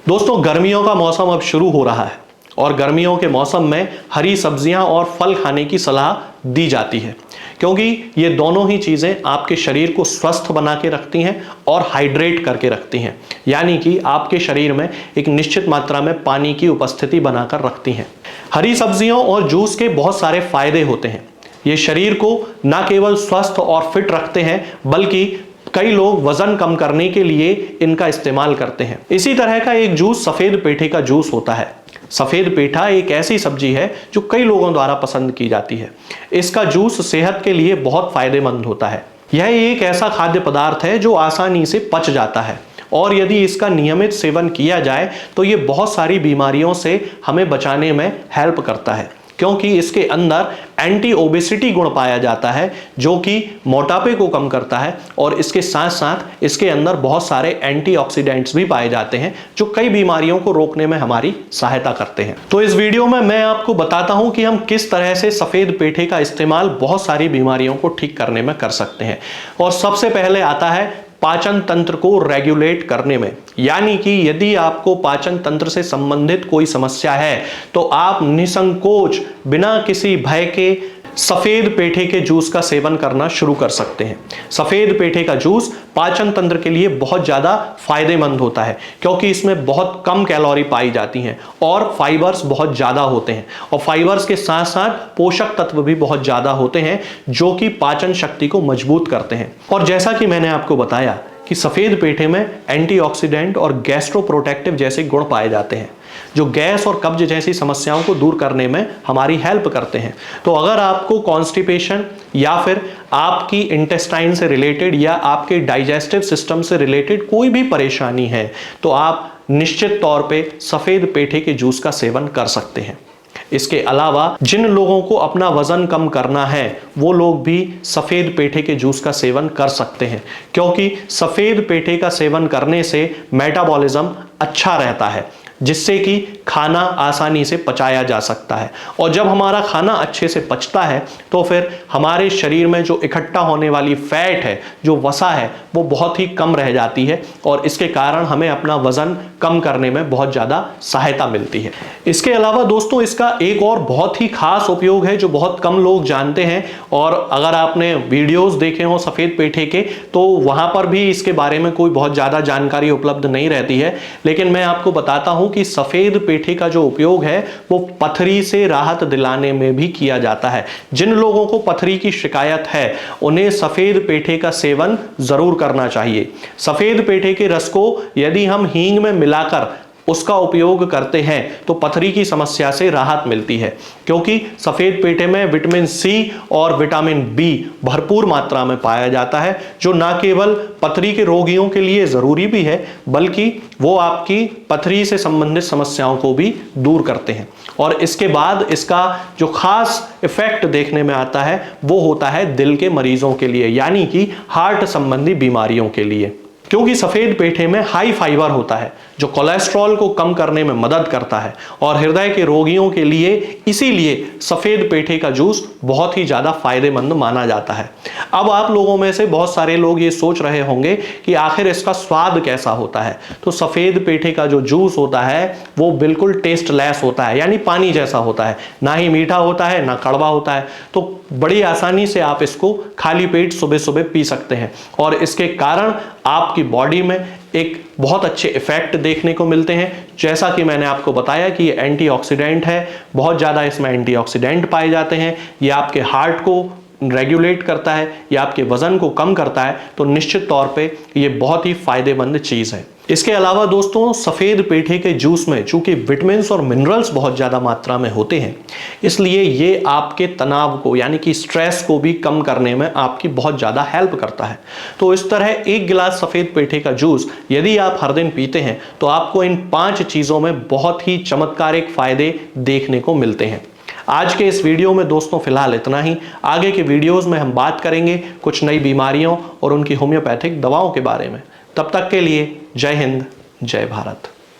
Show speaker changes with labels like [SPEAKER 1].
[SPEAKER 1] दोस्तों, गर्मियों का मौसम अब शुरू हो रहा है और गर्मियों के मौसम में हरी सब्जियां और फल खाने की सलाह दी जाती है, क्योंकि ये दोनों ही चीज़ें आपके शरीर को स्वस्थ बना के रखती हैं और हाइड्रेट करके रखती हैं, यानी कि आपके शरीर में एक निश्चित मात्रा में पानी की उपस्थिति बनाकर रखती हैं। हरी सब्जियों और जूस के बहुत सारे फायदे होते हैं। ये शरीर को न केवल स्वस्थ और फिट रखते हैं, बल्कि कई लोग वजन कम करने के लिए इनका इस्तेमाल करते हैं। इसी तरह का एक जूस सफेद पेठे का जूस होता है। सफेद पेठा एक ऐसी सब्जी है जो कई लोगों द्वारा पसंद की जाती है। इसका जूस सेहत के लिए बहुत फायदेमंद होता है। यह एक ऐसा खाद्य पदार्थ है जो आसानी से पच जाता है और यदि इसका नियमित सेवन किया जाए तो ये बहुत सारी बीमारियों से हमें बचाने में हेल्प करता है, क्योंकि इसके अंदर एंटी ओबेसिटी गुण पाया जाता है जो कि मोटापे को कम करता है और इसके साथ साथ इसके अंदर बहुत सारे एंटीऑक्सीडेंट्स भी पाए जाते हैं जो कई बीमारियों को रोकने में हमारी सहायता करते हैं। तो इस वीडियो में मैं आपको बताता हूं कि हम किस तरह से सफेद पेठे का इस्तेमाल बहुत सारी बीमारियों को ठीक करने में कर सकते हैं। और सबसे पहले आता है पाचन तंत्र को रेगुलेट करने में, यानी कि यदि आपको पाचन तंत्र से संबंधित कोई समस्या है तो आप निसंकोच बिना किसी भय के सफेद पेठे के जूस का सेवन करना शुरू कर सकते हैं। सफेद पेठे का जूस पाचन तंत्र के लिए बहुत ज़्यादा फायदेमंद होता है, क्योंकि इसमें बहुत कम कैलोरी पाई जाती हैं और फाइबर्स बहुत ज़्यादा होते हैं और फाइबर्स के साथ साथ पोषक तत्व भी बहुत ज़्यादा होते हैं जो कि पाचन शक्ति को मजबूत करते हैं। और जैसा कि मैंने आपको बताया कि सफेद पेठे में एंटीऑक्सीडेंट और गैस्ट्रोप्रोटेक्टिव जैसे गुण पाए जाते हैं जो गैस और कब्ज जैसी समस्याओं को दूर करने में हमारी हेल्प करते हैं। तो अगर आपको कॉन्स्टिपेशन या फिर आपकी इंटेस्टाइन से रिलेटेड या आपके डाइजेस्टिव सिस्टम से रिलेटेड कोई भी परेशानी है तो आप निश्चित तौर पे सफेद पेठे के जूस का सेवन कर सकते हैं। इसके अलावा जिन लोगों को अपना वजन कम करना है वो लोग भी सफेद पेठे के जूस का सेवन कर सकते हैं, क्योंकि सफेद पेठे का सेवन करने से मेटाबॉलिज्म अच्छा रहता है, जिससे कि खाना आसानी से पचाया जा सकता है। और जब हमारा खाना अच्छे से पचता है तो फिर हमारे शरीर में जो इकट्ठा होने वाली फैट है, जो वसा है, वो बहुत ही कम रह जाती है और इसके कारण हमें अपना वजन कम करने में बहुत ज़्यादा सहायता मिलती है। इसके अलावा दोस्तों, इसका एक और बहुत ही खास उपयोग है जो बहुत कम लोग जानते हैं, और अगर आपने वीडियोस देखे हों सफ़ेद पेठे के तो वहाँ पर भी इसके बारे में कोई बहुत ज़्यादा जानकारी उपलब्ध नहीं रहती है। लेकिन मैं आपको बताता हूँ कि सफेद पेठे का जो उपयोग है वो पथरी से राहत दिलाने में भी किया जाता है। जिन लोगों को पथरी की शिकायत है उन्हें सफेद पेठे का सेवन जरूर करना चाहिए। सफेद पेठे के रस को यदि हम हींग में मिलाकर उसका उपयोग करते हैं तो पथरी की समस्या से राहत मिलती है, क्योंकि सफेद पेठे में विटामिन सी और विटामिन बी भरपूर मात्रा में पाया जाता है, जो न केवल पथरी के रोगियों के लिए ज़रूरी भी है बल्कि वो आपकी पथरी से संबंधित समस्याओं को भी दूर करते हैं। और इसके बाद इसका जो खास इफेक्ट देखने में आता है वो होता है दिल के मरीजों के लिए, यानी कि हार्ट संबंधी बीमारियों के लिए, क्योंकि सफेद पेठे में हाई फाइबर होता है जो कोलेस्ट्रॉल को कम करने में मदद करता है और हृदय के रोगियों के लिए इसीलिए सफेद पेठे का जूस बहुत ही ज़्यादा फायदेमंद माना जाता है। अब आप लोगों में से बहुत सारे लोग ये सोच रहे होंगे कि आखिर इसका स्वाद कैसा होता है। तो सफेद पेठे का जो जूस होता है वो बिल्कुल टेस्टलेस होता है, यानी पानी जैसा होता है, ना ही मीठा होता है ना कड़वा होता है। तो बड़ी आसानी से आप इसको खाली पेट सुबह सुबह पी सकते हैं और इसके कारण आपकी बॉडी में एक बहुत अच्छे इफेक्ट देखने को मिलते हैं। जैसा कि मैंने आपको बताया कि ये एंटीऑक्सीडेंट है, बहुत ज़्यादा इसमें एंटीऑक्सीडेंट पाए जाते हैं, ये आपके हार्ट को रेगुलेट करता है, ये आपके वजन को कम करता है, तो निश्चित तौर पे ये बहुत ही फायदेमंद चीज़ है। इसके अलावा दोस्तों, सफ़ेद पेठे के जूस में चूंकि विटामिन्स और मिनरल्स बहुत ज़्यादा मात्रा में होते हैं, इसलिए ये आपके तनाव को यानी कि स्ट्रेस को भी कम करने में आपकी बहुत ज़्यादा हेल्प करता है। तो इस तरह एक गिलास सफ़ेद पेठे का जूस यदि आप हर दिन पीते हैं तो आपको इन 5 चीज़ों में बहुत ही चमत्कारिक फ़ायदे देखने को मिलते हैं। आज के इस वीडियो में दोस्तों फिलहाल इतना ही। आगे के वीडियोज़ में हम बात करेंगे कुछ नई बीमारियों और उनकी होम्योपैथिक दवाओं के बारे में। तब तक के लिए जय हिंद, जय भारत।